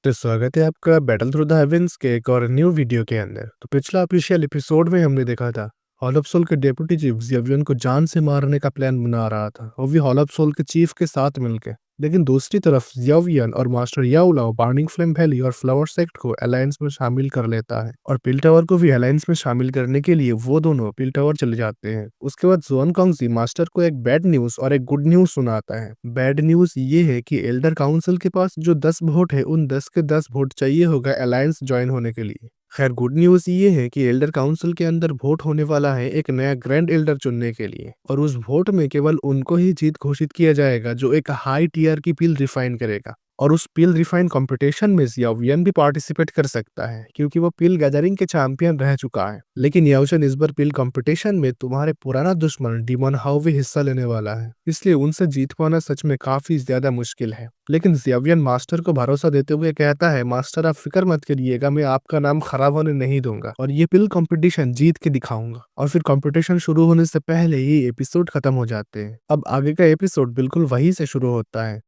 तो स्वागत है आपका बैटल थ्रू द हेवेंस के एक और न्यू वीडियो के अंदर। तो पिछला ऑफिशियल एपिसोड में हमने देखा था हॉल ऑफ सोल के डेप्यूटी चीफ ज़ेवियन को जान से मारने का प्लान बना रहा था, वो भी हॉल ऑफ सोल के चीफ के साथ मिलकर। लेकिन दूसरी तरफ ज़ेवियन और मास्टर याओलाओ बार्निंग फ्लेम वैली और फ्लावर सेक्ट को अलायंस में शामिल कर लेता है और पिल टावर को भी अलायंस में शामिल करने के लिए वो दोनों पिल टावर चले जाते हैं। उसके बाद जुआन कांगजी मास्टर को एक बैड न्यूज और एक गुड न्यूज सुनाता है। बैड न्यूज ये है कि एल्डर काउंसिल के पास जो 10 वोट है, उन 10 के 10 वोट चाहिए होगा अलायंस ज्वाइन होने के लिए। खैर गुड न्यूज ये है कि एल्डर काउंसिल के अंदर वोट होने वाला है एक नया ग्रैंड एल्डर चुनने के लिए, और उस वोट में केवल उनको ही जीत घोषित किया जाएगा जो एक हाई टीयर की पील रिफाइन करेगा। और उस पील रिफाइन कंपटीशन में याओवियन भी पार्टिसिपेट कर सकता है क्योंकि वो पील गैदरिंग के चैंपियन रह चुका है। लेकिन याओशन इस बार पील कंपटीशन में तुम्हारे पुराना दुश्मन डीमन हाउ भी हिस्सा लेने वाला है, इसलिए उनसे जीत पाना सच में काफी ज्यादा मुश्किल है। लेकिन ज़ेवियन मास्टर को भरोसा देते हुए कहता है, मास्टर आप फिक्र मत करिएगा, मैं आपका नाम खराब होने नहीं दूंगा और ये पिल कंपटीशन जीत के दिखाऊंगा। और फिर कंपटीशन शुरू होने से पहले ही एपिसोड खत्म हो जाते हैं। अब आगे का एपिसोड बिल्कुल वहीं से शुरू होता है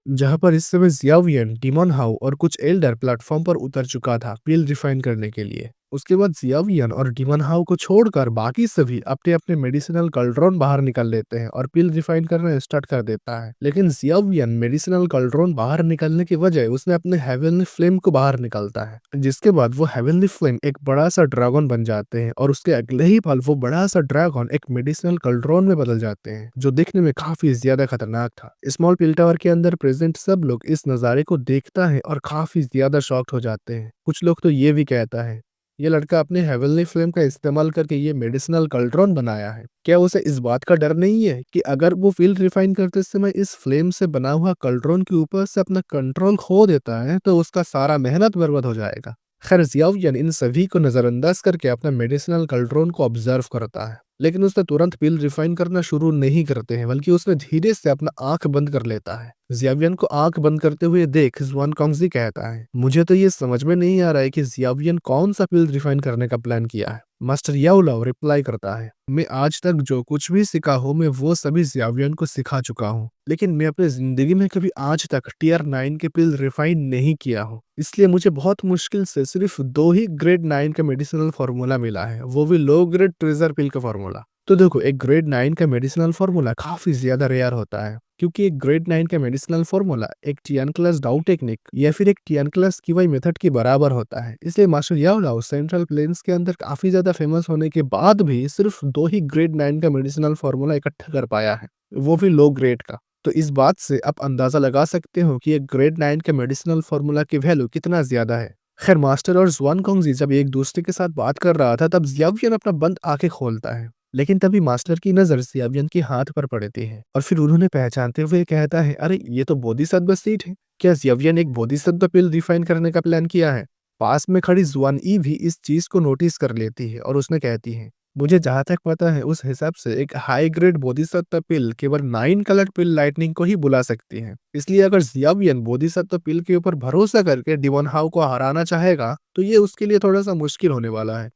जहां पर इस समय ज़ियावियन, डीमन हाउ और कुछ एल्डर प्लेटफॉर्म पर उतर चुका था पील रिफाइन करने के लिए। उसके बाद ज़ियावियन और डीमन हाउ को छोड़कर बाकी सभी अपने अपने मेडिसिनल कल्ड्रॉन बाहर निकल लेते हैं और पील रिफाइन करना स्टार्ट कर देता है। लेकिन ज़ियावियन मेडिसिनल कल्ड्रॉन बाहर निकलने की वजह उसने अपने हेवनली फ्लेम को बाहर निकालता है, जिसके बाद वो हेवनली फ्लेम एक बड़ा सा ड्रैगन बन जाते हैं और उसके अगले ही पल वो बड़ा सा ड्रैगन एक मेडिसिनल कल्ड्रॉन में बदल जाते हैं, जो दिखने में काफी ज्यादा खतरनाक था। स्मॉल पिल टावर के अंदर प्रेजेंट सब लोग इस नज़ारे को देखता है और काफी ज्यादा शॉक्ड हो जाते हैं। कुछ लोग तो ये भी कहता है ये लड़का अपने हेवनली फ्लेम का इस्तेमाल करके ये मेडिसिनल कल्ड्रॉन बनाया है। क्या उसे इस बात का डर नहीं है कि अगर वो फील्ड रिफाइन करते समय इस फ्लेम से बना हुआ कल्ड्रॉन के ऊपर से अपना कंट्रोल खो देता है तो उसका सारा मेहनत बर्बाद हो जाएगा। खैर ज़ियावियन इन सभी को नजरअंदाज करके अपना मेडिसिनल कल्ड्रॉन को ऑब्जर्व करता है, लेकिन उसने तुरंत पील रिफाइन करना शुरू नहीं करते हैं, बल्कि उसने धीरे से अपना आंख बंद कर लेता है। ज़ियावियन को आंख बंद करते हुए देख जुआन कांगजी कहता है, मुझे तो ये समझ में नहीं आ रहा है कि ज़ियावियन कौन सा पील रिफाइन करने का प्लान किया है। मास्टर याओलाओ रिप्लाई करता है, मैं आज तक जो कुछ भी सीखा हूँ मैं वो सभी ज़ियावियन को सिखा चुका हूँ, लेकिन मैं अपनी जिंदगी में कभी आज तक टीयर 9 के पील रिफाइन नहीं किया हूँ, इसलिए मुझे बहुत मुश्किल से सिर्फ 2 ही ग्रेड 9 का मेडिसिनल फार्मूला मिला है, वो भी लो ग्रेड ट्रेजर पिल का फार्मूला। तो देखो, एक ग्रेड 9 का मेडिसिनल फार्मूला काफी ज्यादा रेयर होता है क्योंकि एक ग्रेड 9 का मेडिसिनल फार्मूला एक टियन क्लास डाउ टेक्निक या फिर एक टियन क्लास कीवाई मेथड के बराबर होता है। इसलिए मास्टर याओलाओ सेंट्रल प्लेन्स के अंदर काफी ज्यादा फेमस होने के बाद भी सिर्फ 2 ही ग्रेड 9 का मेडिसिनल फार्मूला इकट्ठा कर पाया है, वो भी लो ग्रेड का। तो इस बात से आप अंदाजा लगा सकते हो कि एक ग्रेड 9 के मेडिसिनल फार्मूला की वैल्यू कितना ज्यादा है। खैर मास्टर और जुआन कांगजी जब एक दूसरे के साथ बात कर रहा था तब ज़ियावियन अपना बंद आंखें खोलता है, लेकिन तभी मास्टर की नजर ज़ियावियन के हाथ पर पड़ती है और फिर उन्होंने पहचानते हुए कहता है, अरे ये तो बोधिसत्व सीट है। क्या ज़ियावियन एक बोधिसत्व पिल रिफाइन करने का प्लान किया है? पास में खड़ी जुआन ई भी इस चीज को नोटिस कर लेती है और उसने कहती है, मुझे जहां तक पता है उस हिसाब से एक हाई ग्रेड बोधिसत्व पिल केवल 9 कलर पिल लाइटनिंग को ही बुला सकती है। इसलिए अगर ज़ियावियन बोधिसत्व पिल के ऊपर भरोसा करके डिमन हाउ को हराना चाहेगा तो ये उसके लिए थोड़ा सा मुश्किल होने वाला है।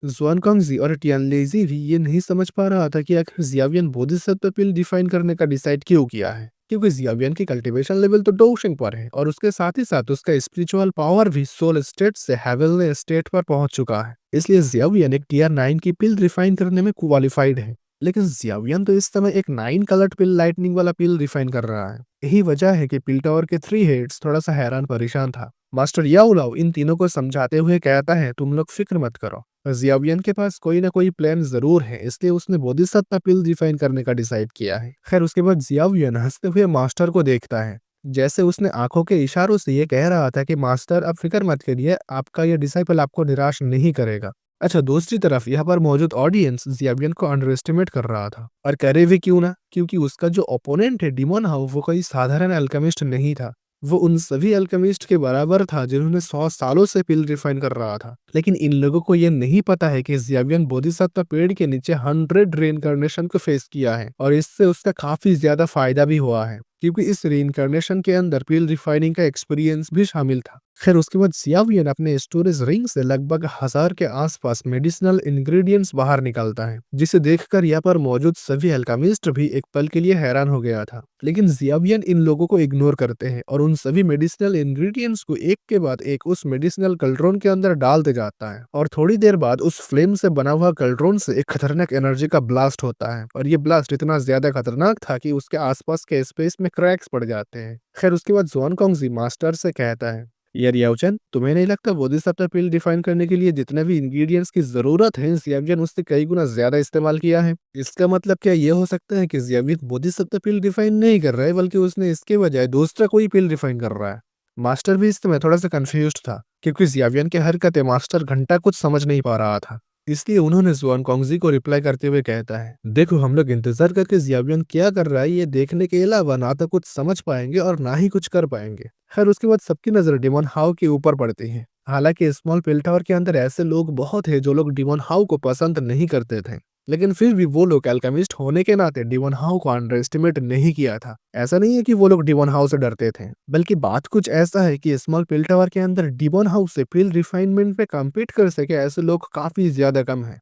जुआन कांगजी और टियानलेजी भी ये नहीं समझ पा रहा था कि आखिर ज़ियावियन बोधिसत्व पिल डिफाइन करने का डिसाइड क्यों किया है, क्योंकि ज़ियावियन की कल्टीवेशन लेवल तो डोशिंग पर है और उसके साथ ही साथ उसका स्पिरिचुअल पावर भी सोल स्टेट से हेवनली स्टेट पर पहुंच चुका है। इसलिए ज़ियावियन एक टीयर 9 की पिल रिफाइन करने में क्वालिफाइड है। लेकिन ज़ियावियन तो इस समय एक 9 कलर्ड पिल लाइटनिंग वाला पिल रिफाइन कर रहा है। यही वजह है कि पिल टावर के 3 हेड्स थोड़ा सा हैरान परेशान था। मास्टर याओलाओ इन तीनों को समझाते हुए कहता है, तुम लोग फिक्र मत करो, ज़ियावियन के पास कोई ना कोई प्लान जरूर है, इसलिए उसने बोधिसत्व पिल डिफाइन करने का डिसाइड किया है। खैर उसके बाद ज़ियावियन हंसते हुए मास्टर को देखता है, जैसे उसने आंखों के इशारों से ये कह रहा था कि मास्टर अब फिक्र मत करिए, आपका ये डिसाइपल आपको निराश नहीं करेगा। अच्छा, दूसरी तरफ यहाँ पर मौजूद ऑडियंस ज़ियावियन को अंडर एस्टिमेट कर रहा था, और करे भी क्यों ना, क्योंकि उसका जो ओपोनेंट है डिमन हाउ वो कोई साधारण अल्केमिस्ट नहीं था। वो उन सभी अल्केमिस्ट के बराबर था जिन्होंने 100 सालों से पिल रिफाइन कर रहा था। लेकिन इन लोगों को ये नहीं पता है कि ज़ियावियन बोधिसत्व पेड़ के नीचे 100 रेइनकार्नेशन को फेस किया है और इससे उसका काफी ज्यादा फायदा भी हुआ है। क्योंकि इस रीइंकार्नेशन के अंदर पिल रिफाइनिंग का एक्सपीरियंस भी शामिल था। खैर उसके बाद सियावियन अपने स्टोरेज रिंग से लगभग 1000 के आसपास मेडिसिनल इंग्रेडिएंट्स बाहर निकालता है, जिसे देखकर यहाँ पर मौजूद सभी अल्केमिस्ट भी एक पल के लिए हैरान हो गया था। लेकिन जियावियन इन लोगों को इग्नोर करते हैं और उन सभी मेडिसिनल इंग्रेडिएंट्स को एक के बाद एक उस मेडिसिनल कल्ट्रोन के अंदर डालते जाता है, और थोड़ी देर बाद उस फ्लेम से बना हुआ कल्ट्रोन से एक खतरनाक एनर्जी का ब्लास्ट होता है, और ये ब्लास्ट इतना ज्यादा खतरनाक था कि उसके आसपास के स्पेस में क्रैक्स पड़ जाते हैं। खैर उसके बाद ज़ुआन कॉन्गजी मास्टर से कहता है, यार याओचन, तुम्हें नहीं लगता बोधिसत्व पिल डिफाइन करने के लिए जितने भी इंग्रेडिएंट्स की जरूरत है जियावियन उससे कई गुना ज्यादा इस्तेमाल किया है? इसका मतलब क्या ये हो सकता है कि जियावियन बोधिसत्व पिल डिफाइन नहीं कर रहा है, बल्कि उसने इसके बजाय दूसरा कोई पिल डिफाइन कर रहा है? मास्टर भी इस समय थोड़ा सा कंफ्यूज था, क्योंकि जियावियन की हरकतें मास्टर घंटा कुछ समझ नहीं पा रहा था। इसलिए उन्होंने ज़ुआन कॉन्गजी को रिप्लाई करते हुए कहता है, देखो, हम लोग इंतजार करके जियावियन क्या कर रहा है ये देखने के अलावा ना तो कुछ समझ पाएंगे और ना ही कुछ कर पाएंगे। खैर उसके बाद सबकी नजर डिमोन हाउ के ऊपर पड़ती है। हालांकि स्मॉल पिल टावर के अंदर ऐसे लोग बहुत है जो लोग डिमोन हाउ को पसंद नहीं करते थे, लेकिन फिर भी वो लोग अल्केमिस्ट होने के नाते डिमोन हाउ को अंडर एस्टिमेट नहीं किया था। ऐसा नहीं है कि वो लोग डिमोन हाउ से डरते थे, बल्कि बात कुछ ऐसा है कि स्मॉल पिल टावर के अंदर डिमोन हाउ से पिल रिफाइनमेंट पे कम्पीट कर सके ऐसे लोग काफी ज्यादा कम है।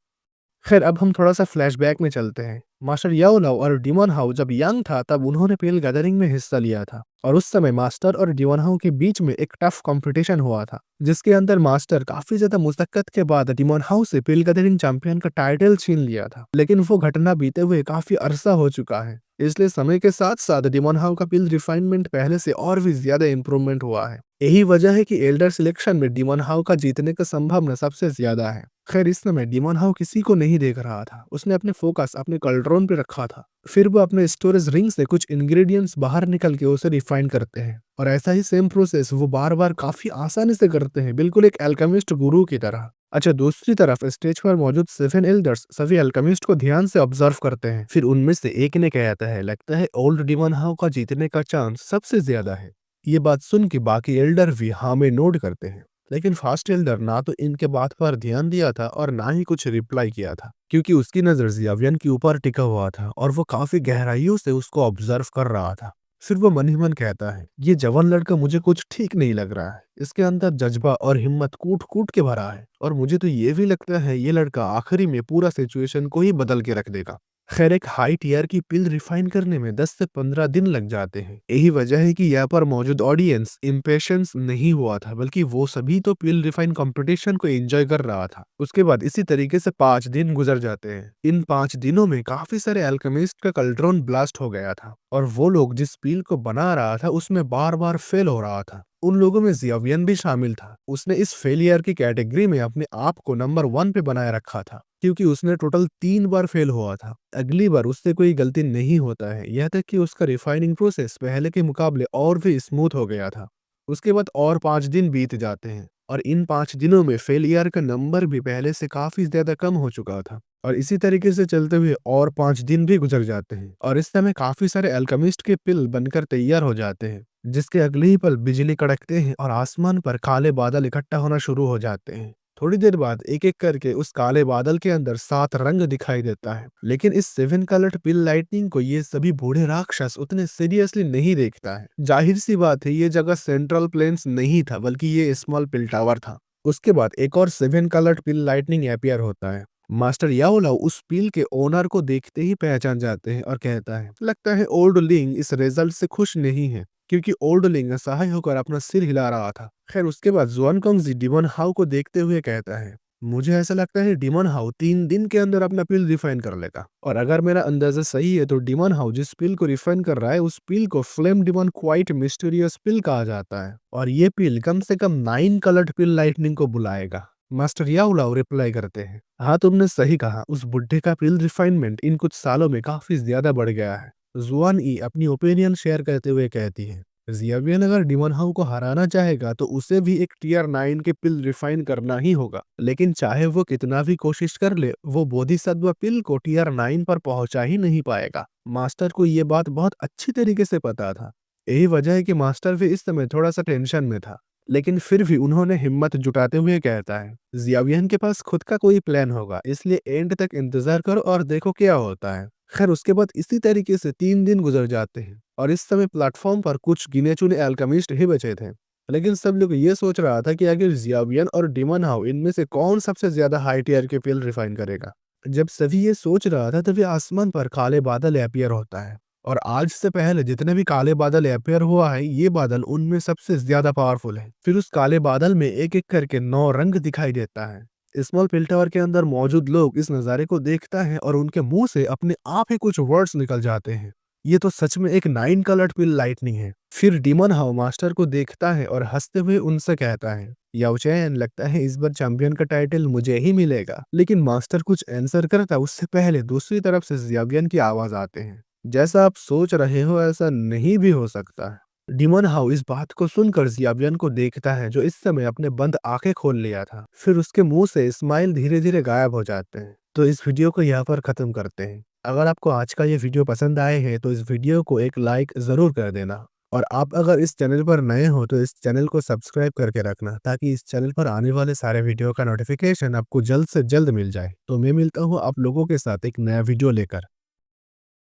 खैर अब हम थोड़ा सा फ्लैशबैक में चलते हैं। मास्टर याओ लाओ और डिमोन हाउ जब यंग था तब उन्होंने पेल गैदरिंग में हिस्सा लिया था, और उस समय मास्टर और डिमोन हाउ के बीच में एक टफ कंपटीशन हुआ था, जिसके अंदर मास्टर काफी ज्यादा मुशक्कत के बाद डिमोन हाउ से पेल गैदरिंग चैंपियन का टाइटल छीन लिया था। लेकिन वो घटना बीते हुए काफी अरसा हो चुका है, इसलिए समय के साथ साथ डिमोन हाउ का पिल रिफाइनमेंट पहले से और भी ज्यादा इंप्रूवमेंट हुआ है। यही वजह है कि एल्डर सिलेक्शन में डिमोन हाउ का जीतने का संभावना सबसे ज्यादा है। खैर इस समय डिमोन हाउ किसी को नहीं देख रहा था, उसने अपने फोकस अपने कल्ट्रोन पे रखा था। फिर वो अपने स्टोरेज रिंग से कुछ इंग्रेडिएंट्स बाहर निकल के उसे रिफाइन करते हैं, और ऐसा ही सेम प्रोसेस वो बार बार काफी आसानी से करते हैं, बिल्कुल एक अल्केमिस्ट गुरु की तरह। अच्छा, दूसरी तरफ स्टेज पर मौजूद 7 एल्डर्स सभी अल्केमिस्ट को ध्यान से ऑब्जर्व करते हैं। फिर उनमें से एक ने कहता है, लगता है ओल्ड डिमोन हाउ का जीतने का चांस सबसे ज्यादा है। ये बात सुन के बाकी एल्डर भी हाँ में नोट करते हैं, लेकिन फास्ट एल्डर ना तो इनके बात पर ध्यान दिया था और ना ही कुछ रिप्लाई किया था, क्योंकि उसकी नजर जियावियन के ऊपर टिका हुआ था और वो काफी गहराइयों से उसको ऑब्जर्व कर रहा था। फिर वो मन ही मन कहता है, ये जवान लड़का मुझे कुछ ठीक नहीं लग रहा है, इसके अंदर जज्बा और हिम्मत कूट कूट के भरा है, और मुझे तो ये भी लगता है ये लड़का आखिरी में पूरा सिचुएशन को ही बदल के रख देगा। खैर एक हाई टीयर की पिल रिफाइन करने में 10 से 15 दिन लग जाते हैं। यही वजह है कि यहाँ पर मौजूद ऑडियंस इम्पेशंस नहीं हुआ था, बल्कि वो सभी तो पिल रिफाइन कंपटीशन को एंजॉय कर रहा था। उसके बाद इसी तरीके से 5 दिन गुजर जाते हैं। इन 5 दिनों में काफी सारे अल्केमिस्ट का कल्ट्रॉन ब्लास्ट हो गया था, और वो लोग जिस पिल को बना रहा था उसमें बार बार फेल हो रहा था। उन लोगों में जियावियन भी शामिल था। उसने इस फेलियर की कैटेगरी में अपने आप को नंबर 1 पे बनाए रखा था, क्योंकि उसने टोटल 3 बार फेल हुआ था। अगली बार उससे कोई गलती नहीं होता है, यह तक कि उसका रिफाइनिंग प्रोसेस पहले के मुकाबले और भी स्मूथ हो गया था। उसके बाद और 5 दिन बीत जाते हैं, और इन 5 दिनों में फेलियर का नंबर भी पहले से काफी ज्यादा कम हो चुका था। और इसी तरीके से चलते हुए और 5 दिन भी गुजर जाते हैं, और इस समय काफी सारे अल्केमिस्ट के पिल बनकर तैयार हो जाते हैं, जिसके अगले ही पल बिजली कड़कते हैं और आसमान पर काले बादल इकट्ठा होना शुरू हो जाते हैं। थोड़ी देर बाद एक एक करके उस काले बादल के अंदर 7 रंग दिखाई देता है, लेकिन इस 7 कलर्ड पिल लाइटनिंग को ये सभी बूढ़े राक्षस उतने सीरियसली नहीं देखता है। जाहिर सी बात है, ये जगह सेंट्रल प्लेन्स नहीं था, बल्कि ये स्मॉल पिल टावर था। उसके बाद एक और 7 कलर्ड पिल लाइटनिंग अपीयर होता है। मास्टर याओलाओ उस पिल के ओनर को देखते ही पहचान जाते हैं और कहता है, लगता है ओल्ड लिंग इस रिजल्ट से खुश नहीं है, क्योंकि ओल्ड लिंग असहाय होकर अपना सिर हिला रहा था। खैर उसके बाद ज़ुआन कॉन्गजी डिमोन हाउ को देखते हुए कहता है, मुझे ऐसा लगता है डिमोन हाउ 3 दिन के अंदर अपना पिल रिफाइन कर लेगा, और अगर मेरा अंदाजा सही है तो डिमोन हाउ जिस पिल को रिफाइन कर रहा है उस पिल को फ्लेम डिमोन क्वाइट मिस्टीरियस पिल कहा जाता है, और ये पिल कम से कम 9 कलर्ड पिल लाइटनिंग को बुलाएगा। मास्टर याओलाओ रिप्लाई करते हैं, हाँ तुमने सही कहा, उस बुढ़े का पिल रिफाइनमेंट इन कुछ सालों में काफी ज्यादा बढ़ गया है। जुआन ई अपनी ओपिनियन शेयर करते हुए कहती है, जियावियन अगर डिमोन हाउ को हराना चाहेगा तो उसे भी एक टीयर 9 के पिल रिफाइन करना ही होगा, लेकिन चाहे वो कितना भी कोशिश कर ले, वो बोधिसत्व पिल को टीयर 9 पर पहुंचा ही नहीं पाएगा। मास्टर को ये बात बहुत अच्छी तरीके से पता था। यही वजह है कि मास्टर भी इस समय थोड़ा सा टेंशन में था, लेकिन फिर भी उन्होंने हिम्मत जुटाते हुए कहता है, जियावियन के पास खुद का कोई प्लान होगा, इसलिए एंड तक इंतजार करो और देखो क्या होता है। खैर उसके बाद इसी तरीके से 3 दिन गुजर जाते हैं, और इस समय प्लेटफॉर्म पर कुछ गिने चुने अल्केमिस्ट ही बचे थे। लेकिन सब लोग ये सोच रहा था कि आखिर जियावियन और डिमन हाउ इनमें से कौन सबसे ज्यादा हाई टियर के पिल रिफाइन करेगा। जब सभी ये सोच रहा था तभी आसमान पर काले बादल अपीयर होता है, और आज से पहले जितने भी काले बादल अपीयर हुआ है ये बादल उनमें सबसे ज्यादा पावरफुल है। फिर उस काले बादल में एक एक करके 9 रंग दिखाई देता है। स्मॉल पिल टावर के अंदर मौजूद लोग इस नज़ारे को देखता है और उनके मुंह से अपने आप ही कुछ वर्ड्स निकल जाते हैं। ये तो सच में एक 9 कलर्ड पिल लाइटनिंग है। फिर डीमन हाउ मास्टर को देखता है और हंसते हुए उनसे कहता है, याओ चैन, लगता है इस बार चैंपियन का टाइटल मुझे ही मिलेगा। लेकिन मास्टर कुछ आंसर करता उससे पहले दूसरी तरफ से जियावियन की आवाज आते हैं, जैसा आप सोच रहे हो ऐसा नहीं भी हो सकता। डिमन हाउ इस बात को सुनकर जियावियन को देखता है जो इस समय अपने बंद आंखें खोल लिया था। फिर उसके मुंह से स्माइल धीरे धीरे गायब हो जाते हैं। तो इस वीडियो को यहाँ पर खत्म करते हैं। अगर आपको आज का ये वीडियो पसंद आए है तो इस वीडियो को एक लाइक जरूर कर देना, और आप अगर इस चैनल पर नए हो तो इस चैनल को सब्सक्राइब करके रखना, ताकि इस चैनल पर आने वाले सारे वीडियो का नोटिफिकेशन आपको जल्द से जल्द मिल जाए। तो मैं मिलता हूँ आप लोगों के साथ एक नया वीडियो लेकर।